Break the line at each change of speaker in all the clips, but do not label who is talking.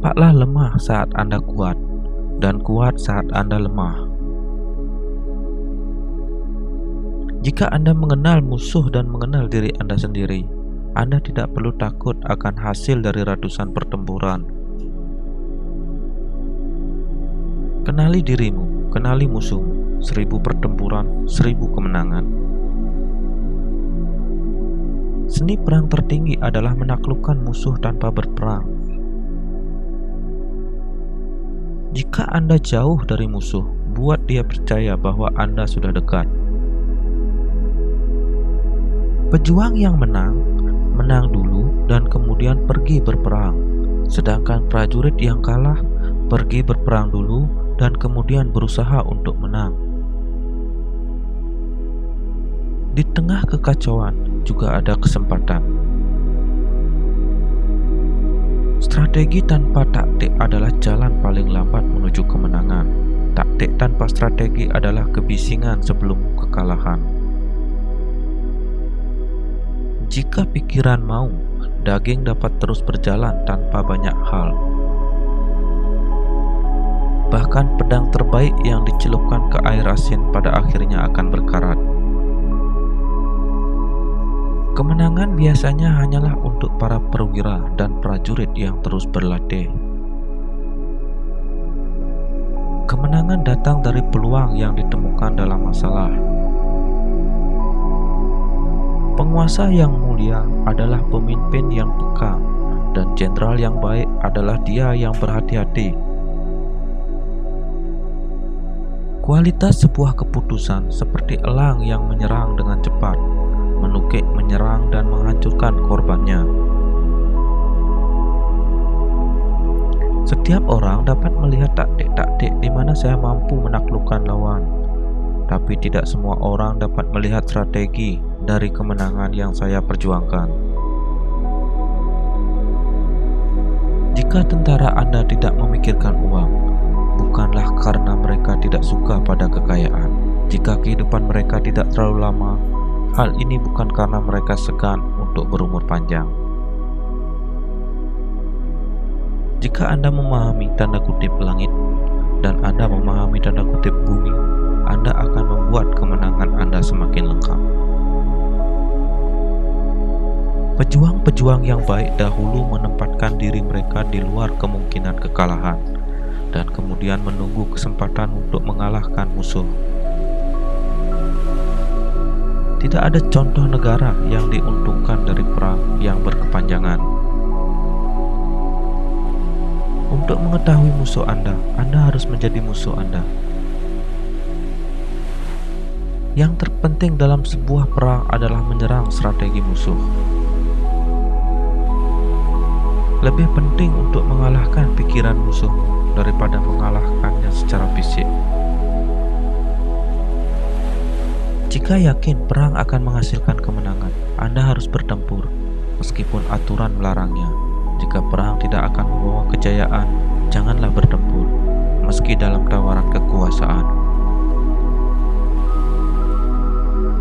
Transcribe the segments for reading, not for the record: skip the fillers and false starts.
Tampaklah lemah saat Anda kuat, dan kuat saat Anda lemah. Jika Anda mengenal musuh dan mengenal diri Anda sendiri, Anda tidak perlu takut akan hasil dari ratusan pertempuran. Kenali dirimu, kenali musuhmu. 1000 pertempuran, 1000 kemenangan. Seni perang tertinggi adalah menaklukkan musuh tanpa berperang. Jika Anda jauh dari musuh, buat dia percaya bahwa Anda sudah dekat. Pejuang yang menang, menang dulu dan kemudian pergi berperang. Sedangkan prajurit yang kalah, pergi berperang dulu dan kemudian berusaha untuk menang. Di tengah kekacauan juga ada kesempatan. Strategi tanpa taktik adalah jalan paling lambat menuju kemenangan. Taktik tanpa strategi adalah kebisingan sebelum kekalahan. Jika pikiran mau, daging dapat terus berjalan tanpa banyak hal. Bahkan pedang terbaik yang dicelupkan ke air asin pada akhirnya akan berkarat. Kemenangan biasanya hanyalah untuk para perwira dan prajurit yang terus berlatih. Kemenangan datang dari peluang yang ditemukan dalam masalah. Penguasa yang mulia adalah pemimpin yang peka, dan jenderal yang baik adalah dia yang berhati-hati. Kualitas sebuah keputusan seperti elang yang menyerang dengan cepat, menukik, menyerang, dan menghancurkan korbannya. Setiap orang dapat melihat taktik-taktik di mana saya mampu menaklukkan lawan, tapi tidak semua orang dapat melihat strategi dari kemenangan yang saya perjuangkan. Jika tentara Anda tidak memikirkan uang, bukanlah karena mereka tidak suka pada kekayaan. Jika kehidupan mereka tidak terlalu lama, hal ini bukan karena mereka segan untuk berumur panjang. Jika Anda memahami tanda kutip langit dan Anda memahami tanda kutip bumi, Anda akan membuat kemenangan Anda semakin lengkap. Pejuang-pejuang yang baik dahulu menempatkan diri mereka di luar kemungkinan kekalahan dan kemudian menunggu kesempatan untuk mengalahkan musuh. Tidak ada contoh negara yang diuntungkan dari perang yang berkepanjangan. Untuk mengetahui musuh Anda harus menjadi musuh Anda. Yang terpenting dalam sebuah perang adalah menyerang strategi musuh. Lebih penting untuk mengalahkan pikiran musuhmu daripada mengalahkannya secara fisik. Jika yakin perang akan menghasilkan kemenangan, Anda harus bertempur, meskipun aturan melarangnya. Jika perang tidak akan membawa kejayaan, janganlah bertempur, meski dalam tawaran kekuasaan.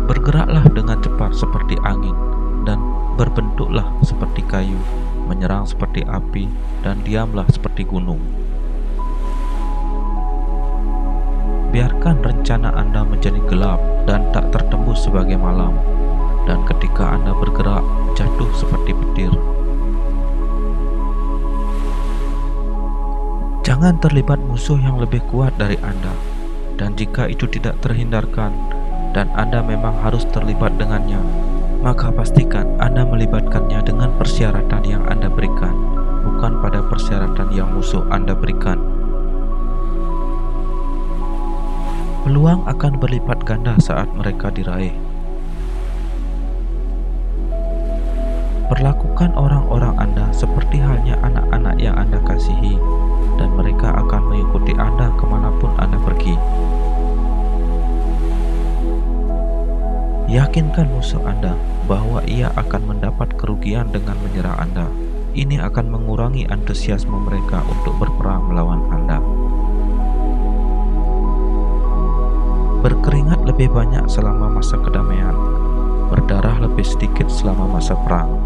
Bergeraklah dengan cepat seperti angin, dan berbentuklah seperti kayu, menyerang seperti api, dan diamlah seperti gunung. Biarkan rencana Anda menjadi gelap dan tak tertembus sebagai malam, dan ketika Anda bergerak, jatuh seperti petir. Jangan terlibat musuh yang lebih kuat dari Anda, dan jika itu tidak terhindarkan dan Anda memang harus terlibat dengannya, maka pastikan Anda melibatkannya dengan persyaratan yang Anda berikan, bukan pada persyaratan yang musuh Anda berikan. Peluang akan berlipat ganda saat mereka diraih. Perlakukan orang-orang Anda seperti halnya anak-anak yang Anda kasihi, dan mereka akan mengikuti Anda kemanapun Anda pergi. Yakinkan musuh Anda bahwa ia akan mendapat kerugian dengan menyerang Anda. Ini akan mengurangi antusiasme mereka untuk berperang melawan Anda. Berkeringat lebih banyak selama masa kedamaian, berdarah lebih sedikit selama masa perang.